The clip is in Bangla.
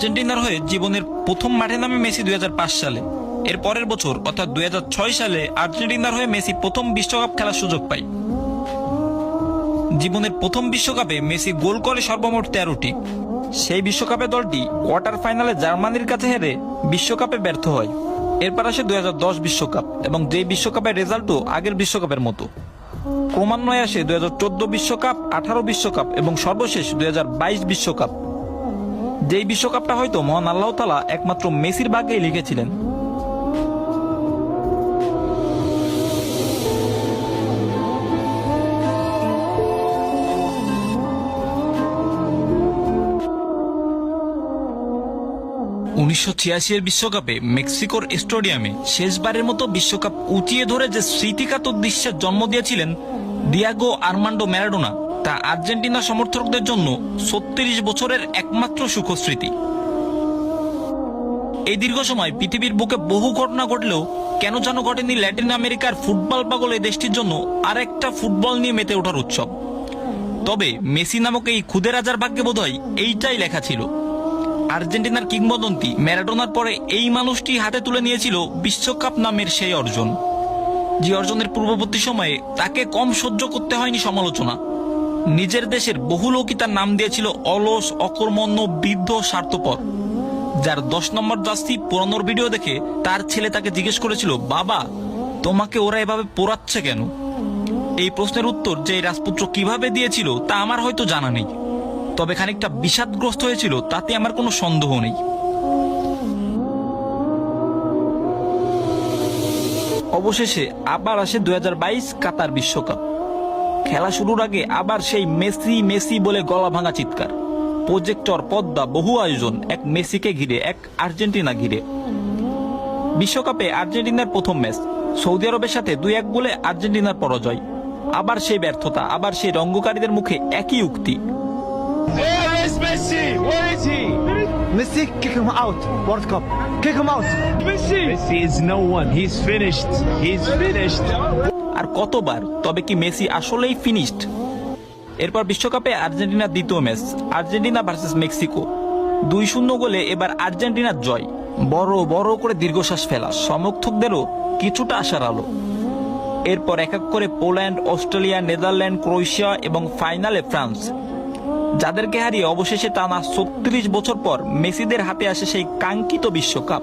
আর্জেন্টিনার হয়ে জীবনের প্রথম মাঠে নামে মেসি 2005 সালে। এর পরের বছর অর্থাৎ 2006 সালে আর্জেন্টিনার হয়ে মেসি প্রথম বিশ্বকাপ খেলার সুযোগ পায়। জীবনের প্রথম বিশ্বকাপে মেসি গোল করে সর্বমোট 13টি। সেই বিশ্বকাপে দলটি কোয়ার্টার ফাইনালে জার্মানির কাছে হেরে বিশ্বকাপে ব্যর্থ হয়। এরপর আসে 2010 বিশ্বকাপ এবং যে বিশ্বকাপের রেজাল্টও আগের বিশ্বকাপের মতো। ক্রমান্বয়ে আসে 2014 বিশ্বকাপ, 18 বিশ্বকাপ এবং সর্বশেষ 2022 বিশ্বকাপ। যেই বিশ্বকাপটা হয়তো মহান আল্লাহ তাআলা একমাত্র মেসির ভাগ্যেই লিখেছিলেন। এর বিশ্বকাপে মেক্সিকোর স্টেডিয়ামে শেষবারের মতো বিশ্বকাপ উঁচিয়ে ধরে যে স্মৃতিকাতর দৃশ্যের জন্ম দিয়েছিলেন ডিয়েগো আর্মান্ডো ম্যারাডোনা, তা আর্জেন্টিনা সমর্থকদের জন্য 36 বছরের একমাত্র সুখস্মৃতি। এই দীর্ঘ সময় পৃথিবীর বুকে বহু ঘটনা ঘটলেও কেন যেন ঘটেনি ল্যাটিন আমেরিকার ফুটবল পাগল এই দেশটির জন্য আরেকটা ফুটবল নিয়ে মেতে ওঠার উৎসব। তবে মেসি নামক এই খুদে রাজার ভাগ্যে বোধহয় এইটাই লেখা ছিল। আর্জেন্টিনার কিংবদন্তি ম্যারাডোনার পরে এই মানুষটি হাতে তুলে নিয়েছিল বিশ্বকাপ নামের সেই অর্জন, যে অর্জনের পূর্ববর্তী সময়ে তাকে কম সহ্য করতে হয়নি সমালোচনা। নিজের দেশের বহু লোকই তার নাম দিয়েছিল অলস, অকর্মণ্য, বৃদ্ধ, স্বার্থপর। যার 10 নম্বর জার্সি পোড়ানোর ভিডিও দেখে তার ছেলে তাকে জিজ্ঞেস করেছিল, বাবা তোমাকে ওরা এভাবে পোড়াচ্ছে কেন? এই প্রশ্নের উত্তর যে রাজপুত্র কিভাবে দিয়েছিল তা আমার হয়তো জানা নেই, তবে খানিকটা বিষাদগ্রস্ত হয়েছিল তাতে আমার কোনো সন্দেহ নেই। অবশেষে আবার আসে 2022 কাতার বিশ্বকাপ। খেলা শুরুর আগে আবার সেই মেসি মেসি বলে গলা ভাঙা চিৎকার, প্রজেক্টর, পর্দা, বহু আয়োজন, এক মেসিকে ঘিরে, এক আর্জেন্টিনা ঘিরে। বিশ্বকাপে আর্জেন্টিনার প্রথম ম্যাচ, সৌদি আরবের সাথে 2-1 গোলে আর্জেন্টিনার পরাজয়। আবার সেই ব্যর্থতা, আবার সেই রঙ্গকারীদের মুখে একই উক্তি, Where is Messi? Where is he? Messi, kick him out. World Cup. Kick him out. Messi! Messi is no one. He's finished. He's finished. আর কতবার? তবে কি মেসি আসলেই ফিনিশড? এরপর বিশ্বকাপে আর্জেন্টিনার দ্বিতীয় ম্যাচ, আর্জেন্টিনা ভার্সেস মেক্সিকো। 2-0 গোলে এবার আর্জেন্টিনার জয়। বড় বড় করে দীর্ঘশ্বাস ফেলা, সমর্থকদেরও কিছুটা আশার আলো। এরপর এক এক করে পোল্যান্ড, অস্ট্রেলিয়া, নেদারল্যান্ড, ক্রোয়েশিয়া এবং ফাইনালে ফ্রান্স, যাদেরকে হারিয়ে অবশেষে টানা 36 বছর পর মেসিদের হাতে আসে সেই কাঙ্ক্ষিত বিশ্বকাপ।